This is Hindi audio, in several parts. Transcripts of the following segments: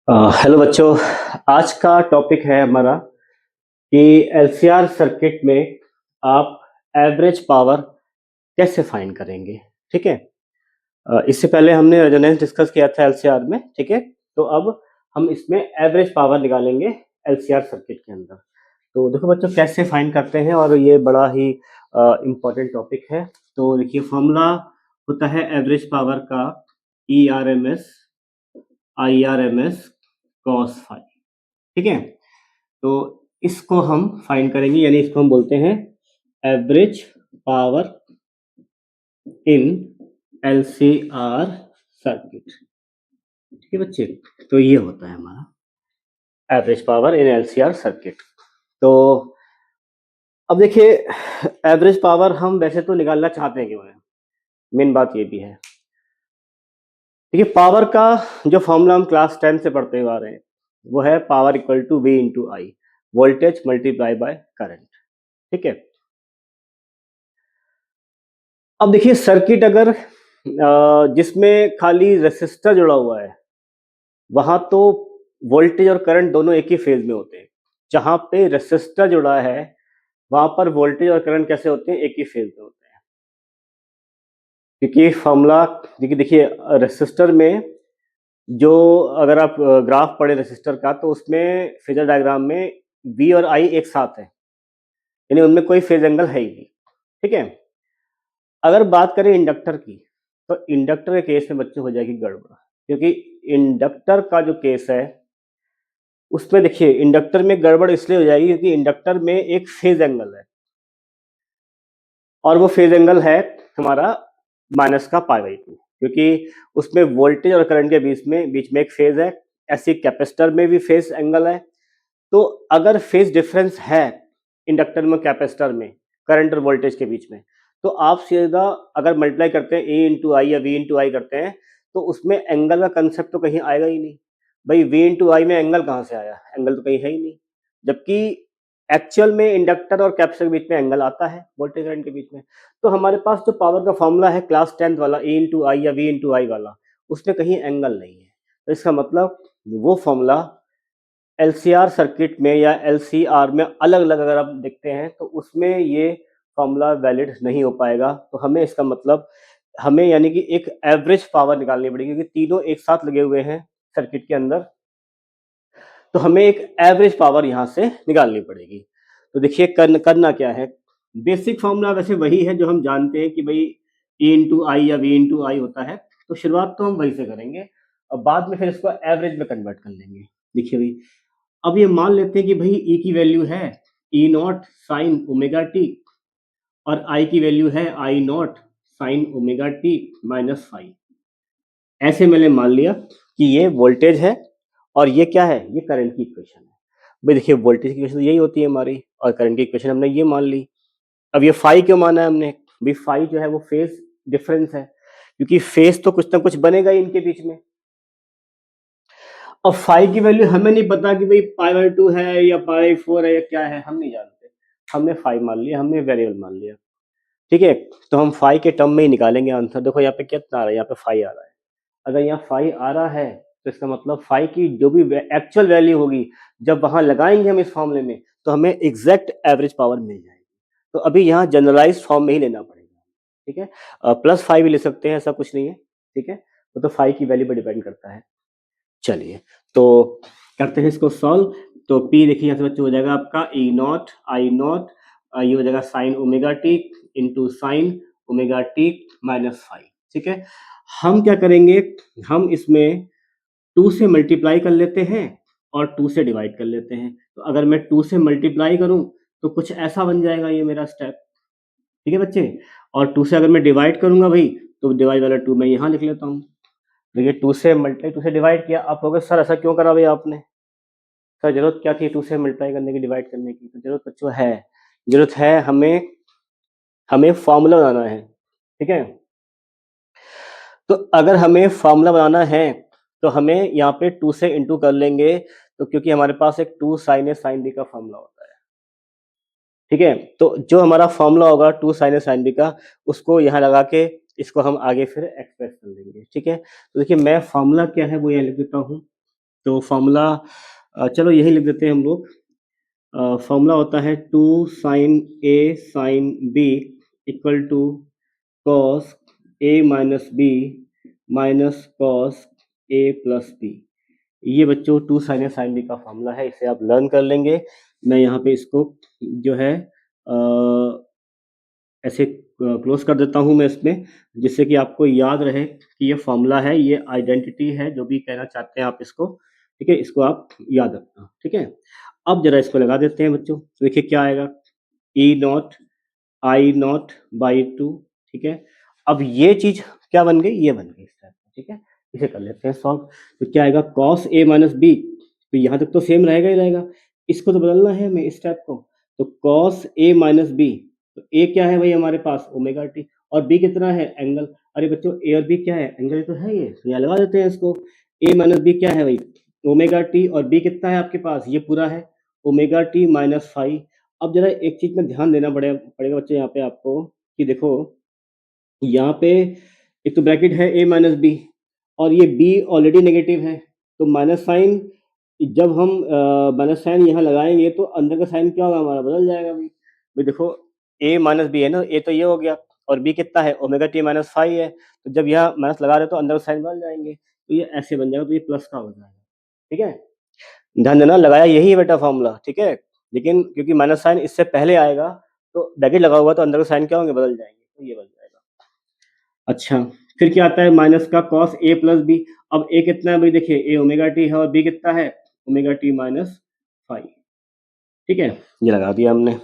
हेलो बच्चों। आज का टॉपिक है हमारा कि एलसीआर सर्किट में आप एवरेज पावर कैसे फाइंड करेंगे। ठीक है। इससे पहले हमने रेजोनेंस डिस्कस किया था एलसीआर में। ठीक है। तो अब हम इसमें एवरेज पावर निकालेंगे एलसीआर सर्किट के अंदर। तो देखो बच्चों कैसे फाइंड करते हैं, और ये बड़ा ही इम्पोर्टेंट टॉपिक है। तो देखिए फॉर्मूला होता है एवरेज पावर का E R M S I R M S cos five. ठीक है। तो इसको हम फाइंड करेंगे, यानी इसको हम बोलते हैं average power in LCR circuit. ठीक है बच्चे। तो ये होता है हमारा average power in LCR circuit. तो अब देखिए एवरेज पावर हम वैसे तो निकालना चाहते हैं क्यों है, मेन बात ये भी है। देखिए पावर का जो फॉर्मूला हम क्लास 10 से पढ़ते हुए आ रहे हैं वो है power equal to V into I, voltage multiply by current. ठीक है। अब देखिए सर्किट अगर जिसमें खाली रेसिस्टर जुड़ा हुआ है वहां तो वोल्टेज और करंट दोनों एक ही फेज में होते हैं। जहां पे रेसिस्टर जुड़ा है वहां पर वोल्टेज और करंट कैसे होते हैं, एक ही फेज में होते हैं। क्योंकि फॉर्मूला देखिए देखिए रेसिस्टर में जो अगर आप ग्राफ पढ़े रेसिस्टर का तो उसमें फेजर डायग्राम में वी और आई एक साथ है, यानी उनमें कोई फेज एंगल है ही नहीं। ठीक है। अगर बात करें इंडक्टर की तो इंडक्टर के केस में बच्चे हो जाएगी गड़बड़, क्योंकि इंडक्टर का जो केस है उसमें देखिए इंडक्टर में गड़बड़ इसलिए हो जाएगी क्योंकि इंडक्टर में एक फेज एंगल है, और वो फेज एंगल है हमारा माइनस का पाई बाई टू, क्योंकि उसमें वोल्टेज और करंट के बीच में एक फेज है। ऐसे कैपेसिटर में भी फेज एंगल है। तो अगर फेज डिफरेंस है इंडक्टर में कैपेसिटर में करंट और वोल्टेज के बीच में, तो आप सीधा अगर मल्टीप्लाई करते हैं ए इंटू आई या वी इंटू आई करते हैं तो उसमें एंगल का कंसेप्ट तो कहीं आएगा ही नहीं। भाई वी इंटू आई में एंगल कहाँ से आया, एंगल तो कहीं है ही नहीं। जबकि एक्चुअल में इंडक्टर और कैपेसिटर के बीच में एंगल आता है वोल्टेज करंट के बीच में। तो हमारे पास जो पावर का फॉर्मूला है क्लास 10 वाला ए इंटू आई या वी इंटू आई वाला, उसमें कहीं एंगल नहीं है। तो इसका मतलब वो फॉर्मूला एलसीआर सर्किट में या एलसीआर में अलग अलग अगर आप देखते हैं तो उसमें ये फॉर्मूला वैलिड नहीं हो पाएगा। तो हमें इसका मतलब हमें यानी कि एक एवरेज पावर निकालनी पड़ेगी, क्योंकि तीनों एक साथ लगे हुए हैं सर्किट के अंदर। तो हमें एक एवरेज पावर यहाँ से निकालनी पड़ेगी। तो देखिए करना क्या है। बेसिक फॉर्मूला वैसे वही है जो हम जानते हैं कि भाई ए इंटू आई या वी इंटू आई होता है। तो शुरुआत तो हम वही से करेंगे और बाद में फिर इसको एवरेज में कन्वर्ट कर लेंगे। देखिए भाई अब ये मान लेते हैं कि भाई ई की वैल्यू है E naught sine omega t और आई की वैल्यू है I naught sine omega T minus five. ऐसे मैंने मान लिया कि ये वोल्टेज है और ये क्या है, ये करंट की इक्वेशन है। भाई देखिए वोल्टेज की इक्वेशन तो यही होती है हमारी, और करंट की इक्वेशन हमने ये मान ली। अब ये फाइव क्यों माना है हमने, भाई फाइव जो है वो फेज डिफरेंस है, क्योंकि फेज तो कुछ ना कुछ बनेगा ही इनके बीच में। अब फाइव की वैल्यू हमें नहीं पता कि भाई पाई बाई टू है या पाई फोर है या क्या है, हम नहीं जानते। हमने फाइव मान लिया, हमने वेरिएबल मान लिया। ठीक है। तो हम फाइव के टर्म में ही निकालेंगे आंसर। देखो यहाँ पे कितना आ रहा है, यहाँ पे फाइव आ रहा है। अगर यहाँ फाइव आ रहा है तो इसका मतलब फाइव की जो भी एक्चुअल वैल्यू होगी जब वहां लगाएंगे हम इस फॉर्मूले में तो हमें एग्जैक्ट एवरेज पावर मिल जाएगी। तो अभी यहाँ जनरलाइज फॉर्म में ही लेना पड़ेगा। ठीक है। प्लस फाइव भी ले सकते हैं, ऐसा कुछ नहीं है। ठीक है। वो तो फाइव की वैल्यू पर डिपेंड करता है। चलिए तो करते हैं इसको सॉल्व। तो P देखिए यहाँ से बच्चे हो जाएगा आपका ई नॉट आई नॉट, ये हो जाएगा sign omega T into sine omega T minus five. ठीक है। हम क्या करेंगे, हम इसमें टू से मल्टीप्लाई कर लेते हैं और टू से डिवाइड कर लेते हैं। तो अगर मैं टू से मल्टीप्लाई करूं तो कुछ ऐसा बन जाएगा ये मेरा स्टेप। ठीक है बच्चे। और टू से अगर मैं डिवाइड करूंगा भाई तो डिवाइड वाला टू मैं यहाँ लिख लेता हूँ। देखिए टू से मल्टीप्लाई टू से डिवाइड किया, आप कहोगे सर ऐसा क्यों करा भाई आपने, सर जरूरत क्या थी टू से मल्टीप्लाई करने की डिवाइड करने की। तो जरूरत बच्चों है, जरूरत है हमें, हमें फॉर्मूला बनाना है। ठीक है। तो अगर हमें फॉर्मूला बनाना है तो हमें यहाँ पे टू से इंटू कर लेंगे, तो क्योंकि हमारे पास एक two sine A sine B का फॉर्मूला होता है। ठीक है। तो जो हमारा फॉर्मूला होगा two sine A sine B का, उसको यहाँ लगा के इसको हम आगे फिर एक्सप्रेस कर लेंगे। ठीक है। तो देखिए मैं फॉर्मूला क्या है वो यहाँ लिख देता हूँ। तो फॉर्मूला चलो यही लिख देते हैं हम लोग। फॉर्मूला होता है 2 sine A sine B equal to cos A minus B minus cos A plus B. ये बच्चों 2 साइन ए साइन बी का फॉर्मूला है, इसे आप लर्न कर लेंगे। मैं यहाँ पे इसको जो है ऐसे क्लोज कर देता हूँ मैं इसमें, जिससे कि आपको याद रहे कि ये फॉर्मूला है, ये आइडेंटिटी है, जो भी कहना चाहते हैं आप इसको, ठीक है, इसको आप याद रखना, ठीक है। अब जरा इसको लगा देते हैं बच्चों, तो देखिए क्या आएगा, E naught I naught by two, ठीक है। अब ये चीज क्या बन गई, ये बन गई इस टाइप, ठीक है। इसे कर लेते हैं सॉल्व। तो क्या आएगा, कॉस ए माइनस बी, तो यहाँ तक तो सेम रहेगा ही रहेगा, इसको तो बदलना है हमें इस टाइप को। तो कॉस ए माइनस बी, तो ए क्या है भाई हमारे पास, ओमेगा टी, और बी कितना है, एंगल। अरे बच्चों ए और बी क्या है, एंगल तो है ये, तो यहाँ लगा देते हैं इसको। ए माइनस बी क्या है भाई, ओमेगा टी, और बी कितना है आपके पास, ये पूरा है, ओमेगा टी माइनस फाइव। अब जरा एक चीज में ध्यान देना पड़ेगा बच्चे यहाँ पे आपको, कि देखो यहाँ पे एक तो ब्रैकेट है a माइनस बी, और ये b ऑलरेडी नेगेटिव है, तो माइनस साइन, जब हम माइनस साइन यहाँ लगाएंगे तो अंदर का साइन क्या होगा हमारा, बदल जाएगा भाई। भाई देखो a माइनस बी है ना, a तो ये हो गया, और b कितना है, ओमेगा टी माइनस फाइव है, तो जब यहाँ माइनस लगा रहे तो अंदर का साइन बदल जाएंगे, तो ये ऐसे बन जाएगा, तो ये प्लस का हो जाएगा, ठीक है। ध्यान देना, लगाया यही है बेटा फॉर्मूला, ठीक है, लेकिन क्योंकि माइनस साइन इससे पहले आएगा, तो ब्रैकेट लगा हुआ तो अंदर का साइन क्या होंगे, बदल जाएंगे, तो ये बन जाएगा। अच्छा, फिर क्या आता है, माइनस का कॉस ए प्लस बी। अब ए कितना है भाई, देखिए ए ओमेगा टी है और बी कितना है, ओमेगा टी माइनस फाइव, ठीक है, ये लगा दिया हमने।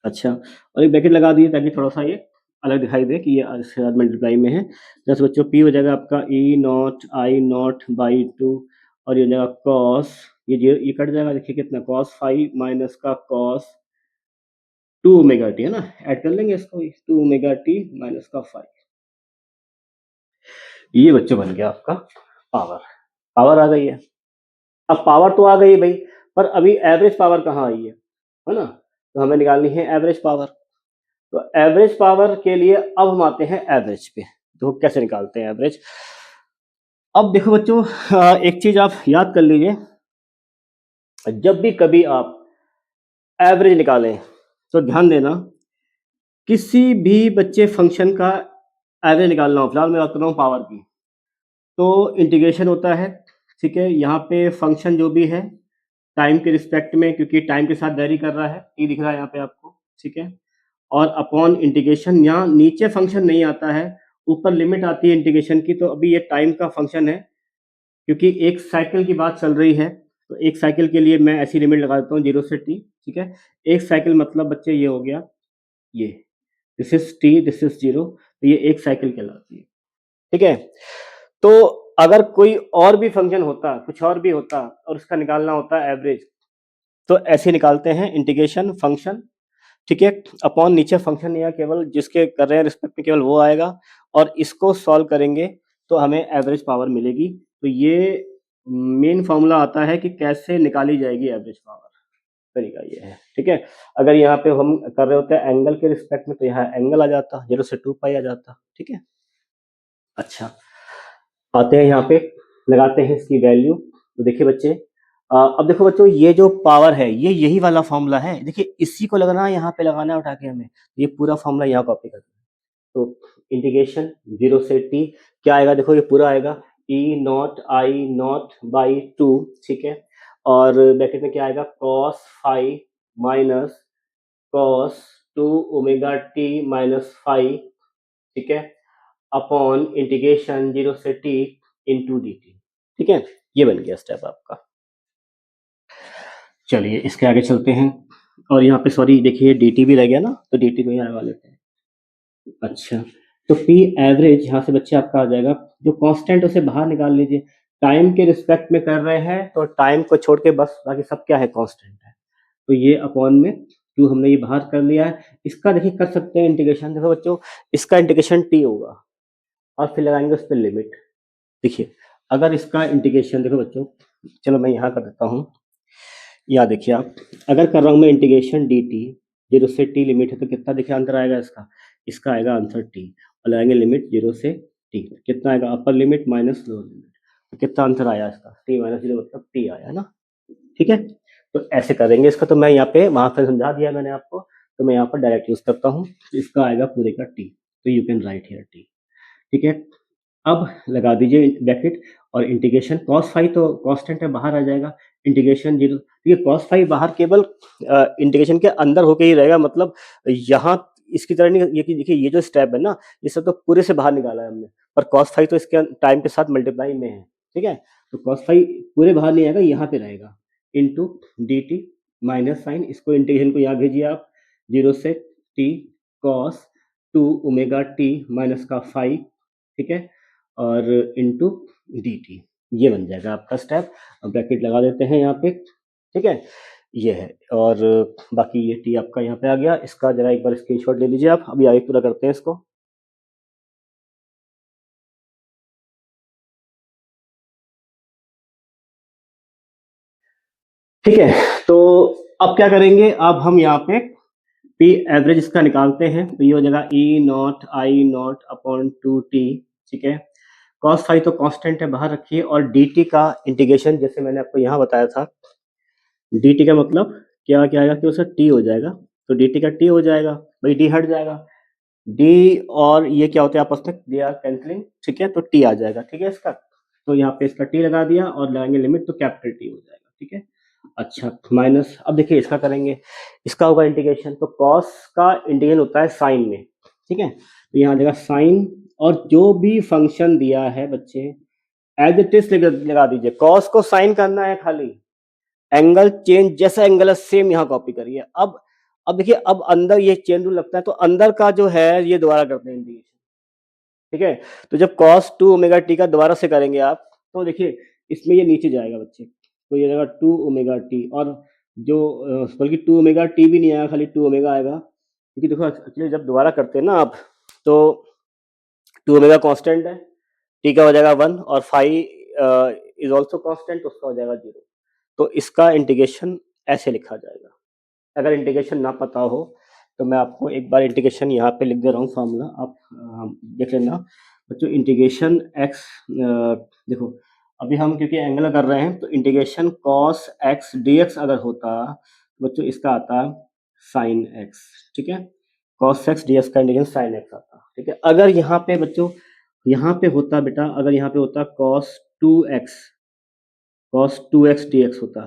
अच्छा, और एक ब्रैकेट लगा दिए ताकि थोड़ा सा ये अलग दिखाई दे कि ये इसके साथ मल्टीप्लाई में है। जैसे बच्चों पी हो जाएगा आपका E naught I naught by two, और ये हो जाएगा कॉस, ये कट जाएगा, देखिए कितना, कॉस फाइव माइनस का कॉस टू ओमेगा टी, है ना, ऐड कर लेंगे इसको, टू ओमेगा टी माइनस का फाइव। ये बच्चों बन गया आपका पावर, पावर आ गई है। अब पावर तो आ गई भाई, पर अभी एवरेज पावर कहाँ आई है ना, तो हमें निकालनी है एवरेज पावर। तो एवरेज पावर के लिए अब हम आते हैं एवरेज पे, तो कैसे निकालते हैं एवरेज। अब देखो बच्चों, एक चीज आप याद कर लीजिए, जब भी कभी आप एवरेज निकालें तो ध्यान देना, किसी भी बच्चे फंक्शन का एवरेज निकालना हो, फिलहाल मैं बात कर रहा हूँ पावर की, तो इंटीग्रेशन होता है, ठीक है। यहाँ पे फंक्शन जो भी है टाइम के रिस्पेक्ट में, क्योंकि टाइम के साथ वेरी कर रहा है, ये दिख रहा है यहाँ पे आपको, ठीक है, और अपॉन इंटीग्रेशन, यहाँ नीचे फंक्शन नहीं आता है, ऊपर लिमिट आती है इंटीग्रेशन की। तो अभी ये टाइम का फंक्शन है, क्योंकि एक साइकिल की बात चल रही है, तो एक साइकिल के लिए मैं ऐसी लिमिट लगा देता हूँ 0 से t, ठीक है। एक साइकिल मतलब बच्चे ये हो गया, ये this is t, this is 0, तो ये एक साइकिल कहलाती है, ठीक है। तो अगर कोई और भी फंक्शन होता, कुछ और भी होता, और उसका निकालना होता एवरेज, तो ऐसे निकालते हैं, इंटीग्रेशन फंक्शन, ठीक है, अपॉन नीचे फंक्शन नहीं है, केवल जिसके कर रहे हैं रिस्पेक्ट में केवल वो आएगा, और इसको सॉल्व करेंगे तो हमें एवरेज पावर मिलेगी। तो ये मेन फॉर्मूला आता है कि कैसे निकाली जाएगी एवरेज पावर, तरीका ये है, ठीक है। अगर यहाँ पे हम कर रहे होते हैं एंगल के रिस्पेक्ट में, तो यहाँ एंगल आ जाता, 0 से 2 पाई आ जाता, ठीक है। अच्छा, आते हैं यहाँ पे, लगाते हैं इसकी वैल्यू। तो देखिए बच्चे, अब देखो बच्चों, ये जो पावर है ये यही वाला फॉर्मूला है, देखिए इसी को लगाना है, यहाँ पे लगाना है उठा के हमें, ये पूरा फॉर्मूला यहाँ कॉपी करना है। तो इंटीग्रेशन 0 से t क्या आएगा, देखो ये पूरा आएगा, E naught I naught by two, ठीक है, और ब्रैकेट में क्या आएगा, cos five minus cos two omega T minus five, ठीक है, अपॉन इंटीग्रेशन 0 से t इंटू डी टी, ठीक है। ये बन गया स्टेप आपका। चलिए इसके आगे चलते हैं, और यहाँ पे सॉरी देखिए डी टी भी रह गया ना, तो डी टी को यहाँ लगा लेते हैं। अच्छा, तो पी एवरेज यहाँ से बच्चे आपका आ जाएगा, जो कांस्टेंट उसे बाहर निकाल लीजिए, टाइम के रिस्पेक्ट में कर रहे हैं तो टाइम को छोड़ के बस बाकी सब क्या है, कांस्टेंट है, तो ये अपॉन में टू हमने ये बाहर कर लिया है। इसका देखिए कर सकते हैं इंटीग्रेशन, देखो बच्चों इसका इंटीग्रेशन टी होगा, और फिर लगाएंगे उस पर लिमिट। देखिए अगर इसका इंटीग्रेशन, देखो बच्चों, चलो मैं यहाँ कर देता हूँ, यहाँ देखिए आप, अगर कर रहा हूँ मैं इंटीग्रेशन डी टी, 0 से t लिमिट है, तो कितना देखिए आंसर आएगा इसका, इसका आएगा आंसर t, और लगाएंगे लिमिट 0 से t, कितना आएगा, upper limit minus lower limit, कितना आंसर आया इसका, टी माइनस जीरो मतलब टी आया है ना। ठीक है, तो ऐसे करेंगे इसका। तो मैं यहाँ पे वहां पर समझा दिया मैंने आपको, तो मैं यहाँ पर डायरेक्ट यूज करता हूँ। तो इसका आएगा पूरे का टी, तो you can write here T. ठीक है, अब लगा दीजिए ब्रैकेट और इंटीग्रेशन कॉस फाई तो कांस्टेंट है, बाहर आ जाएगा। इंटीग्रेशन जीरो, ठीक है, कॉस फाई बाहर केवल इंटीग्रेशन के अंदर होके ही रहेगा, मतलब यहाँ इसकी तरह नहीं। ये कि देखिए ये जो स्टेप है ना, ये सब तो पूरे से बाहर निकाला है हमने, पर कॉस फाई तो इसके टाइम के साथ मल्टीप्लाई में है। ठीक है, तो कॉस फाई पूरे बाहर नहीं आएगा, यहाँ पे रहेगा into D T minus sine, इसको इंटीग्रेशन को यहाँ भेजिए आप, जीरो से T cos two omega T minus का फाई, ठीक है, और इंटू डी टी, ये बन जाएगा आपका स्टेप। अब ब्रैकेट लगा देते हैं यहाँ पे। ठीक है, ये है, और बाकी ये टी आपका यहाँ पे आ गया। इसका जरा एक बार स्क्रीनशॉट ले लीजिए आप, अभी आगे पूरा करते हैं इसको। ठीक है, तो अब क्या करेंगे, अब हम यहाँ पे पी एवरेज इसका निकालते हैं। तो ये हो जाएगा E naught I naught upon two T. ठीक है, कॉस फाई तो कांस्टेंट है, बाहर रखिए, और डी टी का इंटीग्रेशन जैसे मैंने आपको यहाँ बताया था, डी टी का मतलब क्या क्या आएगा कि उसका टी हो जाएगा, तो डी टी का टी हो जाएगा, भाई डी हट जाएगा, डी और ये क्या होते हैं आपस में, दे आर कैंसलिंग। ठीक है, तो टी आ जाएगा। ठीक है, इसका तो यहाँ पे इसका टी लगा दिया और लगाएंगे लिमिट, तो कैपिटल टी हो जाएगा। ठीक है, अच्छा माइनस, अब देखिए इसका करेंगे, इसका होगा इंटीग्रेशन, तो कॉस का इंटीग्रेशन होता है साइन में। ठीक है, तो यहाँ देगा साइन, और जो भी फंक्शन दिया है बच्चे एज इट इज लगा दीजिए। कॉस को साइन करना है खाली, एंगल चेंज जैसा एंगल है सेम यहाँ कॉपी करिए। अब देखिए, अब अंदर ये चेन रूल लगता है, तो अंदर का जो है ये दोबारा करते हैं इंटीग्रेशन। ठीक है, तो जब cos 2 ओमेगा टी का दोबारा से करेंगे आप, तो देखिए इसमें ये नीचे जाएगा बच्चे, तो ये जाएगा 2 ओमेगा टी, और जो बल्कि 2 ओमेगा टी भी नहीं आएगा, खाली 2 ओमेगा आएगा, क्योंकि देखो एक्चुअली जब दोबारा करते हैं ना आप, तो 2 ओमेगा कांस्टेंट है, टी का हो जाएगा 1, और फाई इज ऑल्सो कांस्टेंट, उसका हो जाएगा 0। तो इसका इंटीग्रेशन ऐसे लिखा जाएगा। अगर इंटीग्रेशन ना पता हो तो मैं आपको एक बार इंटीग्रेशन यहाँ पे लिख दे रहा हूँ, फॉर्मूला आप देख लेना बच्चों। इंटीग्रेशन एक्स, देखो अभी हम क्योंकि एंगल कर रहे हैं, तो integration cos x D x अगर होता तो बच्चों इसका आता साइन एक्स। ठीक है, कॉस एक्स डी एक्स का इंटीग्रेशन साइन एक्स आता। ठीक है, अगर यहाँ पे बच्चों, यहाँ पे होता बेटा, अगर यहाँ पे होता cos two x D x होता,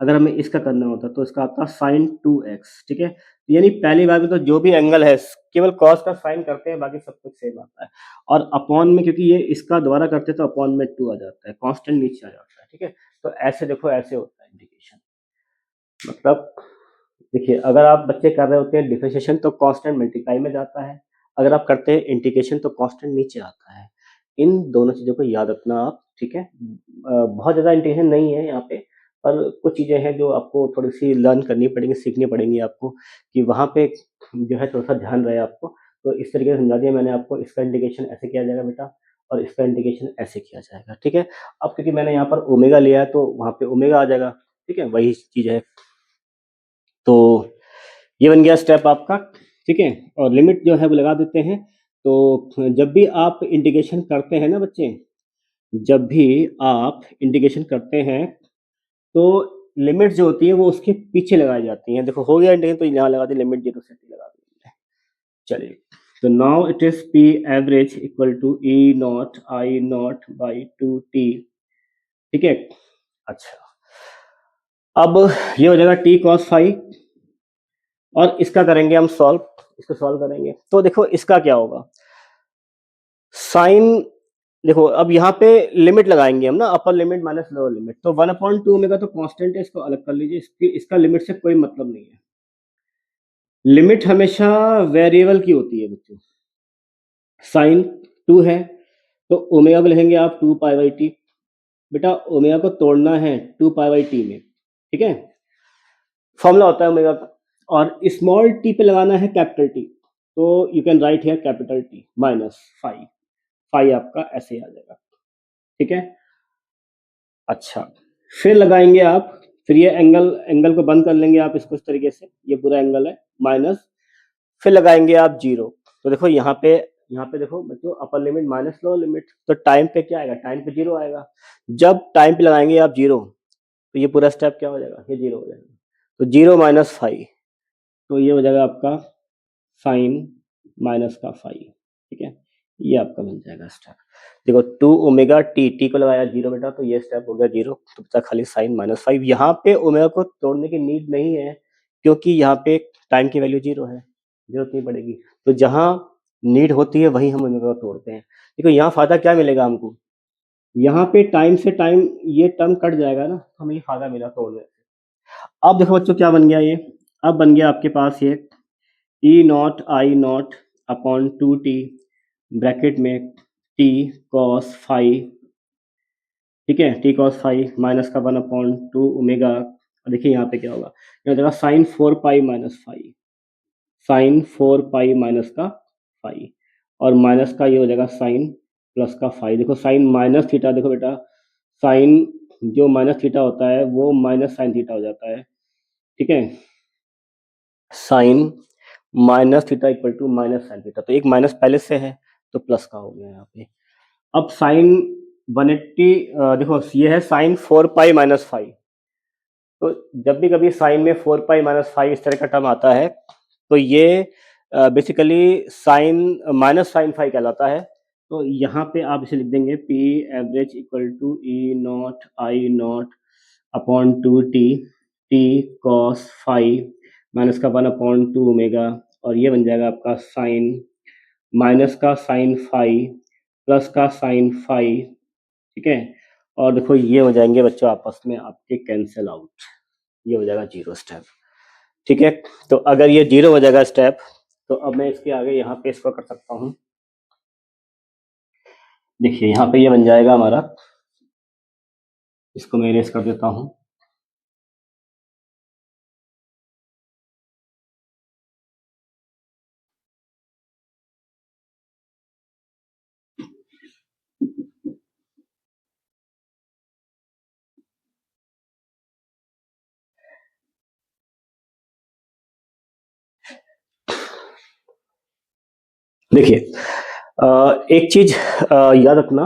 अगर हमें इसका करना होता तो इसका आता साइन टू एक्स। ठीक है, यानी पहली बार में तो जो भी एंगल है केवल कॉस का साइन करते हैं, बाकी सब कुछ सेम आता है। और अपॉन में, क्योंकि ये इसका दोबारा करते तो अपॉन में 2 आ जाता है, कांस्टेंट नीचे आ जाता है। ठीक है, तो ऐसे देखो, ऐसे होता है इंटीग्रेशन। मतलब देखिए, अगर आप बच्चे कर रहे होते हैं डिफरेंशिएशन तो कांस्टेंट मल्टीप्लाई में जाता है, अगर आप करते हैं इंटीग्रेशन तो कांस्टेंट नीचे आता है। इन दोनों चीज़ों को याद रखना आप। ठीक है, बहुत ज़्यादा इंटीग्रेशन नहीं है यहाँ पे, पर कुछ चीज़ें हैं जो आपको थोड़ी-सी लर्न करनी पड़ेंगी, सीखनी पड़ेंगी आपको, कि वहाँ पे जो है थोड़ा-सा ध्यान रहे आपको। तो इस तरीके से समझा दिया मैंने आपको, इसका इंटीग्रेशन ऐसे किया जाएगा बेटा, और इसका इंटीग्रेशन ऐसे किया जाएगा। ठीक है, अब क्योंकि मैंने यहाँ पर ओमेगा लिया है तो वहाँ पे ओमेगा आ जाएगा। ठीक है, वही चीज़ है। तो ये बन गया स्टेप आपका। ठीक है, और लिमिट जो है वो लगा देते हैं। तो जब भी आप इंटीग्रेशन करते हैं ना बच्चे, जब भी आप इंटीग्रेशन करते हैं तो लिमिट जो होती है वो उसके पीछे लगाई जाती हैं। देखो हो गया इंटीग्रेशन, तो यहाँ लगा दी लिमिट, जीरो से टी लगा दी। चलिए, तो now it is P average equal to E naught I naught by two T. ठीक है, अच्छा, अब ये हो जाएगा टी कॉस फाइव, और इसका करेंगे हम सॉल्व। इसको सॉल्व करेंगे तो देखो इसका क्या होगा, साइन, देखो अब यहाँ पे लिमिट लगाएंगे हम ना, upper limit minus lower limit, तो 1/2 ओमेगा तो कांस्टेंट है, इसको अलग कर लीजिए, इसका लिमिट से कोई मतलब नहीं है। लिमिट हमेशा वेरिएबल की होती है बच्चों। साइन 2 है तो ओमेगा को लिखेंगे आप 2 पाई बाई टी। बेटा ओमेगा को तोड़ना है 2 पाई बाई टी में। ठीक है, फॉर्मूला होता है ओमेगा का, और स्मॉल टी पे लगाना है कैपिटल टी, तो you can write here capital T minus five. Five आपका ऐसे ही आ जाएगा। ठीक है, अच्छा, फिर लगाएंगे आप, फिर ये एंगल को बंद कर लेंगे आप इसको इस तरीके से, ये पूरा एंगल है माइनस, फिर लगाएंगे आप जीरो। तो देखो यहाँ पे यहाँ पे देखो बच्चों, upper limit minus lower limit, तो टाइम पे क्या आएगा, टाइम पे जीरो आएगा। जब टाइम पे लगाएंगे आप जीरो, तो ये पूरा स्टेप क्या हो जाएगा, ये जीरो हो जाएगा। तो जीरो माइनस फाइव, तो ये हो जाएगा आपका साइन माइनस का फाइव। ठीक है, ये आपका बन जाएगा स्टेप। देखो टू ओमेगा टी, टी को लगाया जीरो बेटा, तो ये स्टेप हो गया जीरो, तो बचा खाली साइन माइनस फाइव। यहाँ पे ओमेगा को तोड़ने की नीड नहीं है, क्योंकि यहाँ पे टाइम की वैल्यू जीरो है, जरूरत नहीं पड़ेगी। तो जहाँ नीड होती है वही हम ओमेगा को तोड़ते हैं। देखो यहाँ फायदा क्या मिलेगा हमको, यहाँ पे टाइम से टाइम ये टर्म कट जाएगा ना, तो हमें ये फायदा मिला तोड़ने से। अब देखो बच्चों क्या बन गया ये, अब बन गया आपके पास ये E naught I naught upon two t bracket में टी कॉस फाइव। ठीक है, टी कॉस फाइव माइनस का वन अपॉन टू ओमेगा। देखिए यहाँ पे क्या होगा, यहाँ देखा sine four pi minus five, sine four pi minus का फाइव, और माइनस का ये हो जाएगा साइन प्लस का फाइव। देखो साइन माइनस थीटा, देखो बेटा साइन जो माइनस थीटा होता है वो माइनस साइन थीटा हो जाता है। ठीक है, sine minus theta equal to minus sine theta, तो एक माइनस पहले से है तो प्लस का हो गया यहाँ पे। अब साइन 180, देखो ये है sign four pi minus five, तो जब भी कभी साइन में फोर पाई माइनस फाइव इस तरह का टर्म आता है, तो ये basically sine minus sine phi कहलाता है। तो यहाँ पे आप इसे लिख देंगे P average equal to E naught I naught upon two T, T cos five minus का वन अपॉन टू ओमेगा, और ये बन जाएगा आपका साइन माइनस का साइन फाइव प्लस का साइन फाइव। ठीक है, और देखो ये हो जाएंगे बच्चों आपस में आपके कैंसिल आउट, ये हो जाएगा जीरो स्टेप। ठीक है, तो अगर ये जीरो हो जाएगा स्टेप, तो अब मैं इसके आगे यहाँ पे इसको कर सकता हूँ। देखिए यहाँ पे ये बन जाएगा हमारा, इसको मैं इरेज कर देता हूँ। देखिए एक चीज याद रखना,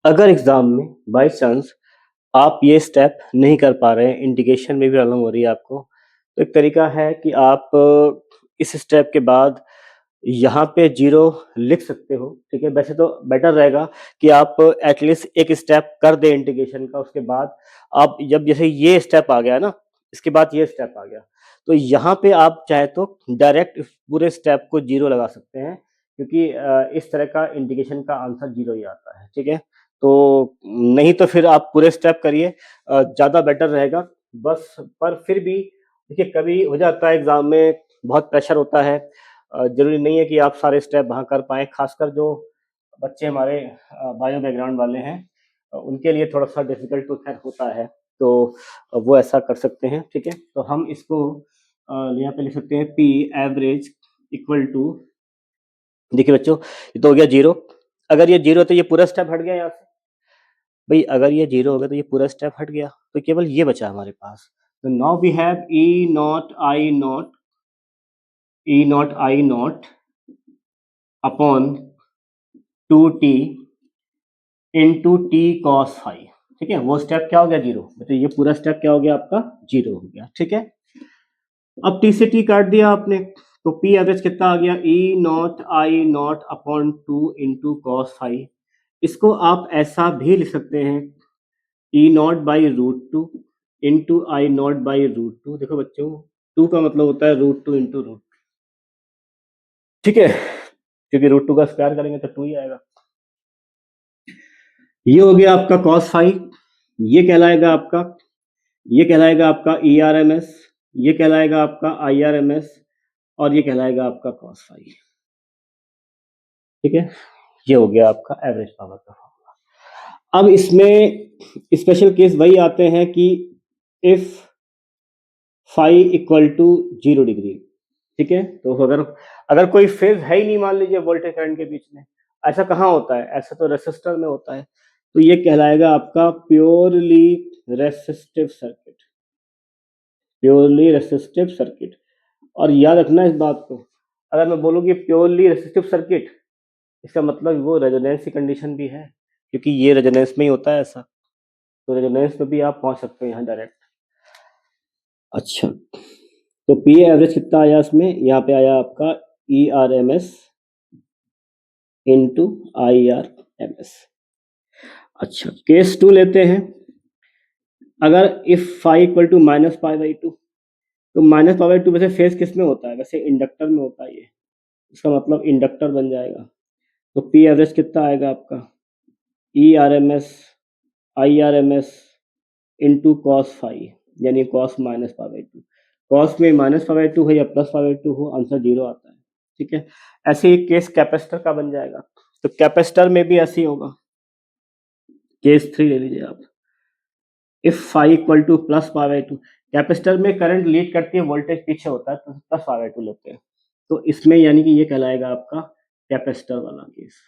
अगर एग्जाम में बाय चांस आप ये स्टेप नहीं कर पा रहे हैं, इंडिकेशन में भी प्रॉब्लम हो रही है आपको, तो एक तरीका है कि आप इस स्टेप के बाद यहाँ पे जीरो लिख सकते हो। ठीक है, वैसे तो बेटर रहेगा कि आप एटलीस्ट एक स्टेप कर दे इंटीग्रेशन का, उसके बाद आप जब जैसे ये स्टेप आ गया ना, इसके बाद ये स्टेप आ गया, तो यहाँ पे आप चाहे तो डायरेक्ट पूरे स्टेप को जीरो लगा सकते हैं, क्योंकि इस तरह का इंटीग्रेशन का आंसर जीरो ही आता है। ठीक है, तो नहीं तो फिर आप पूरे स्टेप करिए, ज़्यादा बेटर रहेगा। बस पर फिर भी देखिए कभी हो जाता है एग्जाम में बहुत प्रेशर होता है, जरूरी नहीं है कि आप सारे स्टेप वहाँ कर पाएँ, खासकर जो बच्चे हमारे बायो बैकग्राउंड वाले हैं, उनके लिए थोड़ा सा डिफिकल्ट तो खैर होता है, तो वो ऐसा कर सकते हैं। ठीक है, तो हम इसको यहाँ पे लिख सकते हैं पी एवरेज इक्वल टू, देखिए बच्चों ये तो हो गया जीरो, अगर ये जीरो तो ये पूरा स्टेप हट गया यहाँ से भाई, अगर ये जीरो हो गया तो ये पूरा स्टेप हट गया, तो केवल ये बचा हमारे पास। तो now we have E naught I naught, E naught I naught upon two T into T cos five. ठीक है, वो स्टेप क्या हो गया जीरो, तो ये पूरा स्टेप क्या हो गया आपका जीरो हो गया। ठीक है, अब टी से टी काट दिया आपने, तो पी एवरेज कितना आ गया, E naught I naught upon two into cos five. इसको आप ऐसा भी लिख सकते हैं, E naught by root two into I naught by root two. देखो बच्चों, टू का मतलब होता है रूट टू इंटू रूट। ठीक है, क्योंकि रूट टू का स्क्वायर करेंगे तो टू ही आएगा। ये हो गया आपका कॉस फाइव, ये कहलाएगा आपका, ये कहलाएगा आपका ई आर एम एस, ये कहलाएगा आपका आई आर एम एस, और ये कहलाएगा आपका कॉस फाइव। ठीक है, ये हो गया आपका एवरेज पावर का फॉर्मूला। अब इसमें स्पेशल केस वही आते हैं कि if phi equal to zero degree. ठीक है, तो अगर अगर कोई फेज है ही नहीं, मान लीजिए वोल्टेज करंट के बीच में, ऐसा कहाँ होता है, ऐसा तो रेसिस्टर में होता है, तो ये कहलाएगा आपका purely resistive circuit, purely resistive circuit. और याद रखना इस बात को, अगर मैं बोलूँ कि प्योरली रेसिस्टिव सर्किट, इसका मतलब वो रेजोनेंस की कंडीशन भी है, क्योंकि ये रेजोनेंस में ही होता है ऐसा, तो रेजोनेंस में भी आप पहुंच सकते हैं यहाँ डायरेक्ट। अच्छा, तो पी एवरेज कितना आया इसमें, यहाँ पे आया आपका E R M S into I R M S. अच्छा, केस 2 लेते हैं। अगर if phi equal to minus pi by two, तो माइनस पाई बाई टू वैसे फेज किस में होता है, वैसे इंडक्टर में होता है ये, इसका मतलब इंडक्टर बन जाएगा। तो पी एवरेज कितना आएगा आपका, E R M S I R M S into cos phi, यानी cos minus pi by two. Cos में माइनस पाई बाई टू हो या प्लस पाई बाई टू हो, आंसर जीरो आता है। ठीक है, ऐसे ही केस कैपेसिटर का बन जाएगा। तो कैपेसिटर में भी ऐसे ही होगा। केस 3 ले लीजिए आप। If phi equal to plus pi by two, capacitor में करंट लीड करती है, वोल्टेज पीछे होता है, तो प्लस पाई बाई टू लेते हैं। तो इसमें यानी कि ये कहलाएगा आपका कैपेसिटर वाला केस।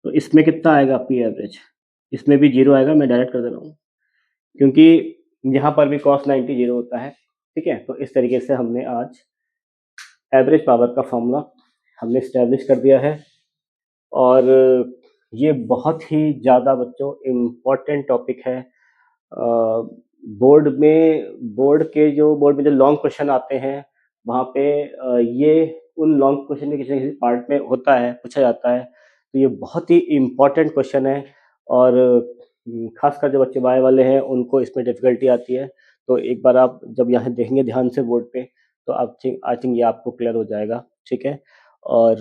तो इसमें कितना आएगा पी एवरेज, इसमें भी जीरो आएगा, मैं डायरेक्ट कर दे रहा हूँ, क्योंकि यहाँ पर भी कॉस 90 जीरो होता है। ठीक है, तो इस तरीके से हमने आज एवरेज पावर का फॉर्मूला हमने स्टैब्लिश कर दिया है। और ये बहुत ही ज़्यादा बच्चों इम्पोर्टेंट टॉपिक है। बोर्ड में जो लॉन्ग क्वेश्चन आते हैं, वहाँ पे ये उन लॉन्ग क्वेश्चन में किसी न किसी पार्ट में होता है, पूछा जाता है। तो ये बहुत ही इम्पोर्टेंट क्वेश्चन है, और खासकर जो बच्चे बाय वाले हैं उनको इसमें डिफिकल्टी आती है। तो एक बार आप जब यहाँ देखेंगे ध्यान से बोर्ड पे, तो आप आई थिंक ये आपको क्लियर हो जाएगा। ठीक है, और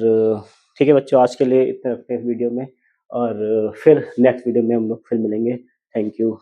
ठीक है बच्चों, आज के लिए इतना रखते हैं इस वीडियो में, और फिर नेक्स्ट वीडियो में हम लोग फिर मिलेंगे। Thank you.